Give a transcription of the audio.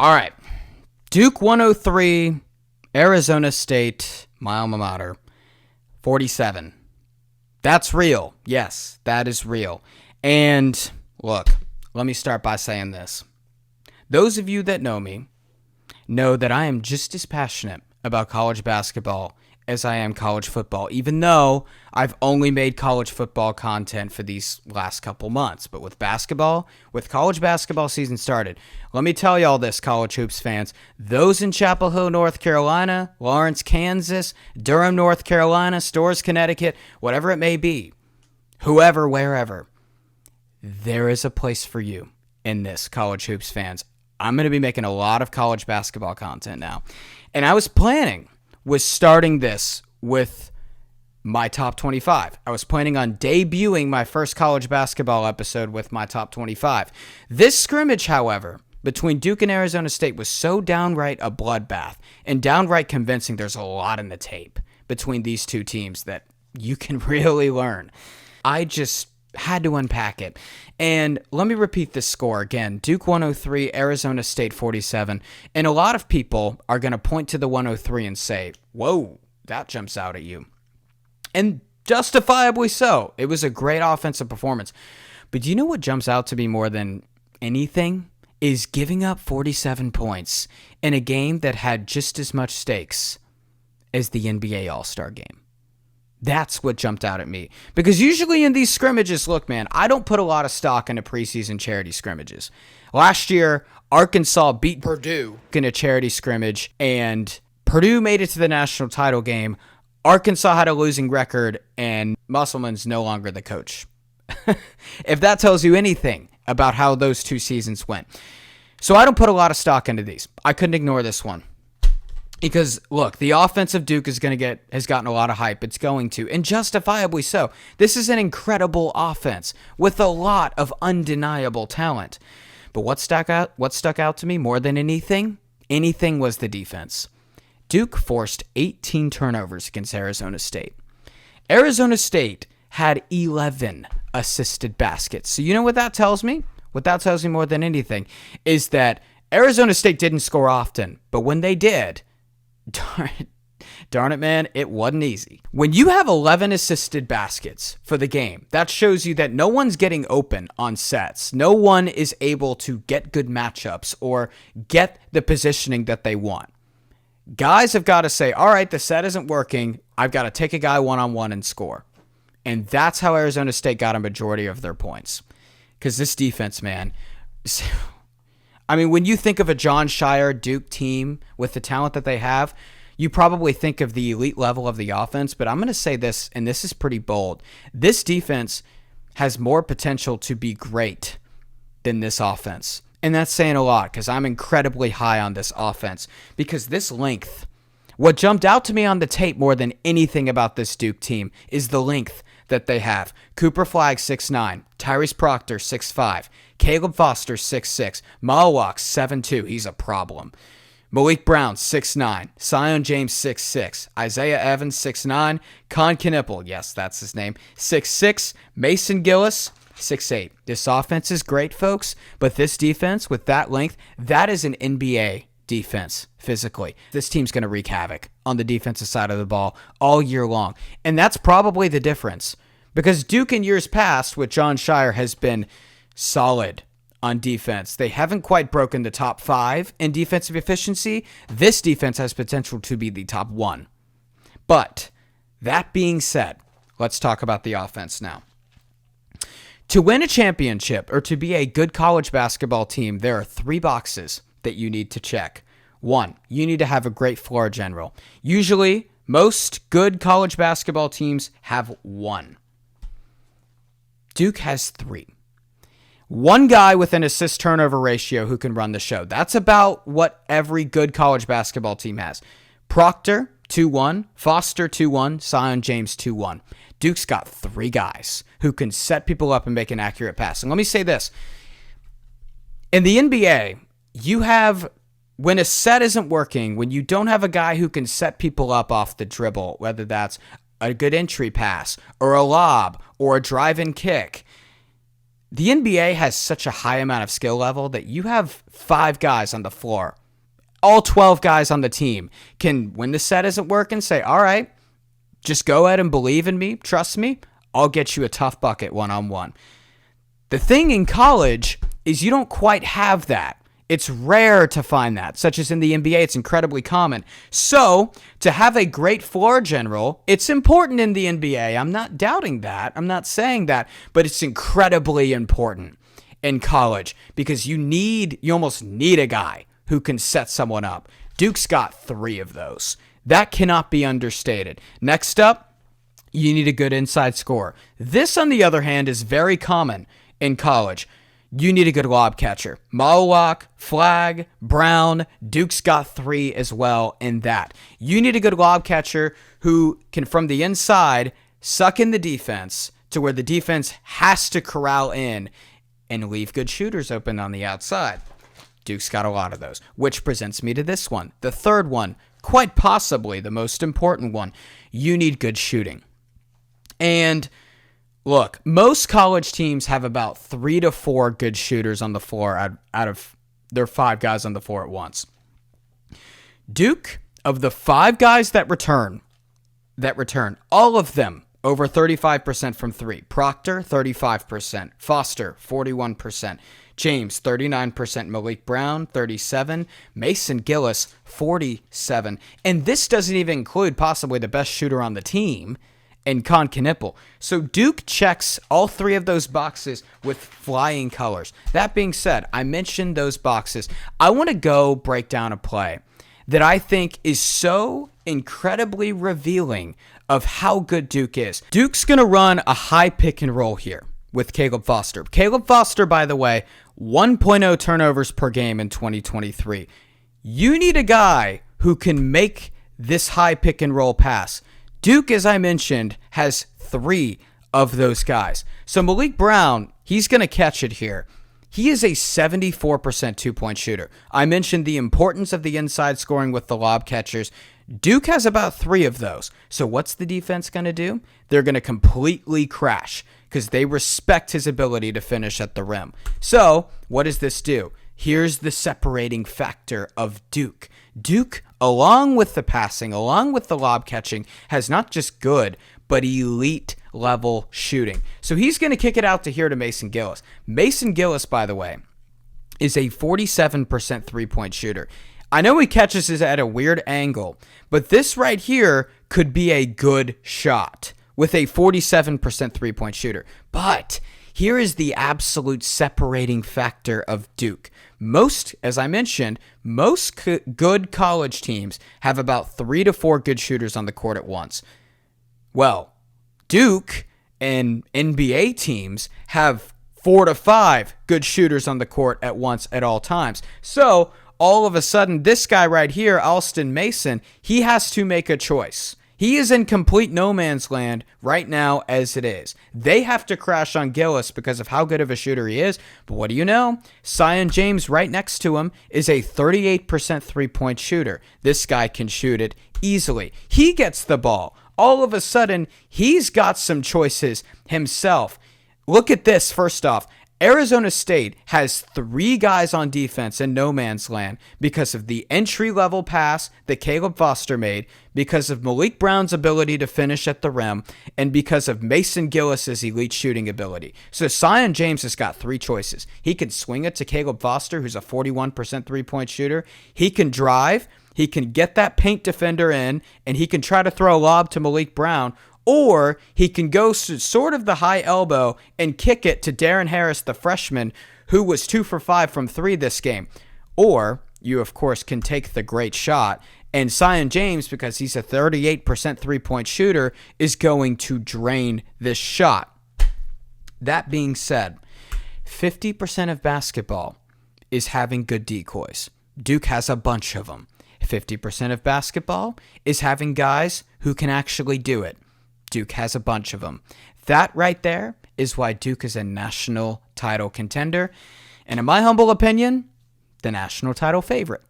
All right. Duke 103, Arizona State, my alma mater, 47. That's real. Yes, that is real. And look, let me start by saying this. Those of you that know me know that I am just as passionate about college basketball as I am college football, even though I've only made college football content for these last couple months. But with college basketball season started, let me tell y'all this, college hoops fans. Those in Chapel Hill, North Carolina, Lawrence, Kansas, Durham, North Carolina, Storrs, Connecticut, whatever it may be, whoever, wherever, there is a place for you in this, college hoops fans. I'm going to be making a lot of college basketball content now. And I was starting this with my top 25. I was planning on debuting my first college basketball episode with my top 25. This scrimmage, however, between Duke and Arizona State was so downright a bloodbath and downright convincing. There's a lot in the tape between these two teams that you can really learn. I just had to unpack it. And let me repeat this score again. Duke 103, Arizona State 47. And a lot of people are going to point to the 103 and say, whoa, that jumps out at you. And justifiably so. It was a great offensive performance. But do you know what jumps out to me more than anything? Is giving up 47 points in a game that had just as much stakes as the NBA All-Star game. That's what jumped out at me. Because usually in these scrimmages, look, man, I don't put a lot of stock into preseason charity scrimmages. Last year, Arkansas beat Purdue in a charity scrimmage, and Purdue made it to the national title game. Arkansas had a losing record, and Musselman's no longer the coach. If that tells you anything about how those two seasons went. So I don't put a lot of stock into these. I couldn't ignore this one. Because, look, the offense of Duke has gotten a lot of hype. It's going to, and justifiably so. This is an incredible offense with a lot of undeniable talent. But what stuck out to me more than anything was the defense. Duke forced 18 turnovers against Arizona State. Arizona State had 11 assisted baskets. So you know what that tells me? What that tells me more than anything is that Arizona State didn't score often, but when they did, darn it, man, it wasn't easy. When you have 11 assisted baskets for the game, that shows you that no one's getting open on sets. No one is able to get good matchups or get the positioning that they want. Guys have got to say, all right, the set isn't working. I've got to take a guy one-on-one and score. And that's how Arizona State got a majority of their points. Because this defense, man, I mean, when you think of a John Shire Duke team with the talent that they have, you probably think of the elite level of the offense, but I'm going to say this, and this is pretty bold. This defense has more potential to be great than this offense. And that's saying a lot because I'm incredibly high on this offense because this length, what jumped out to me on the tape more than anything about this Duke team is the length that they have. Cooper Flagg, 6'9", Tyrese Proctor, 6'5", Caleb Foster, 6'6", Malawak, 7'2", he's a problem. Malik Brown, 6'9", Sion James, 6'6", Isaiah Evans, 6'9", Con Knipple, yes, that's his name, 6'6", Mason Gillis, 6'8". This offense is great, folks, but this defense with that length, that is an NBA defense physically. This team's going to wreak havoc on the defensive side of the ball all year long. And that's probably the difference because Duke in years past with John Shire has been solid on defense. They haven't quite broken the top 5 in defensive efficiency. This defense has potential to be the top 1. But that being said, let's talk about the offense now. To win a championship or to be a good college basketball team, there are 3 boxes that you need to check. 1, you need to have a great floor general. Usually, most good college basketball teams have 1. Duke has 3. 1 guy with an assist-turnover ratio who can run the show. That's about what every good college basketball team has. Proctor, 2-1. Foster, 2-1. Sion James, 2-1. Duke's got 3 guys who can set people up and make an accurate pass. And let me say this. In the NBA, you have, when a set isn't working, when you don't have a guy who can set people up off the dribble, whether that's a good entry pass or a lob or a drive and kick, the NBA has such a high amount of skill level that you have 5 guys on the floor. All 12 guys on the team can, when the set isn't working, say, all right, just go ahead and believe in me, trust me, I'll get you a tough bucket one-on-one. The thing in college is you don't quite have that. It's rare to find that, such as in the NBA, it's incredibly common. So, to have a great floor general, it's important in the NBA. I'm not doubting that. I'm not saying that, but it's incredibly important in college because you almost need a guy who can set someone up. Duke's got 3 of those. That cannot be understated. Next up, you need a good inside scorer. This, on the other hand, is very common in college. You need a good lob catcher. Mallock, Flag, Brown, Duke's got 3 as well in that. You need a good lob catcher who can, from the inside, suck in the defense to where the defense has to corral in and leave good shooters open on the outside. Duke's got a lot of those, which presents me to this one. The third one, quite possibly the most important one. You need good shooting. And look, most college teams have about 3 to 4 good shooters on the floor out of their 5 guys on the floor at once. Duke, of the 5 guys that return, all of them over 35% from 3. Proctor, 35%. Foster, 41%. James, 39%. Malik Brown, 37%. Mason Gillis, 47%. And this doesn't even include possibly the best shooter on the team, and Con Knipple. So Duke checks all 3 of those boxes with flying colors. That being said, I mentioned those boxes. I want to go break down a play that I think is so incredibly revealing of how good Duke is. Duke's going to run a high pick and roll here with Caleb Foster. Caleb Foster, by the way, 1.0 turnovers per game in 2023. You need a guy who can make this high pick and roll pass. Duke, as I mentioned, has 3 of those guys. So Malik Brown, he's going to catch it here. He is a 74% 2-point shooter. I mentioned the importance of the inside scoring with the lob catchers. Duke has about 3 of those. So what's the defense going to do? They're going to completely crash because they respect his ability to finish at the rim. So what does this do? Here's the separating factor of Duke. Duke, along with the passing, along with the lob catching, has not just good, but elite level shooting. So he's going to kick it out to Mason Gillis. Mason Gillis, by the way, is a 47% 3-point shooter. I know he catches it at a weird angle, but this right here could be a good shot with a 47% 3-point shooter. But here is the absolute separating factor of Duke. Most, as I mentioned, most good college teams have about 3 to 4 good shooters on the court at once. Well, Duke and NBA teams have 4 to 5 good shooters on the court at once at all times. So all of a sudden, this guy right here, Alston Mason, he has to make a choice. He is in complete no man's land right now as it is. They have to crash on Gillis because of how good of a shooter he is. But what do you know? Zion James right next to him is a 38% 3-point shooter. This guy can shoot it easily. He gets the ball. All of a sudden, he's got some choices himself. Look at this first off. Arizona State has 3 guys on defense in no man's land because of the entry-level pass that Caleb Foster made, because of Malik Brown's ability to finish at the rim, and because of Mason Gillis' elite shooting ability. So Zion James has got 3 choices. He can swing it to Caleb Foster, who's a 41% 3-point shooter. He can drive. He can get that paint defender in, and he can try to throw a lob to Malik Brown, or he can go sort of the high elbow and kick it to Darren Harris, the freshman, who was 2 for 5 from 3 this game. Or you, of course, can take the great shot. And Zion James, because he's a 38% 3-point shooter, is going to drain this shot. That being said, 50% of basketball is having good decoys. Duke has a bunch of them. 50% of basketball is having guys who can actually do it. Duke has a bunch of them. That right there is why Duke is a national title contender, and in my humble opinion, the national title favorite.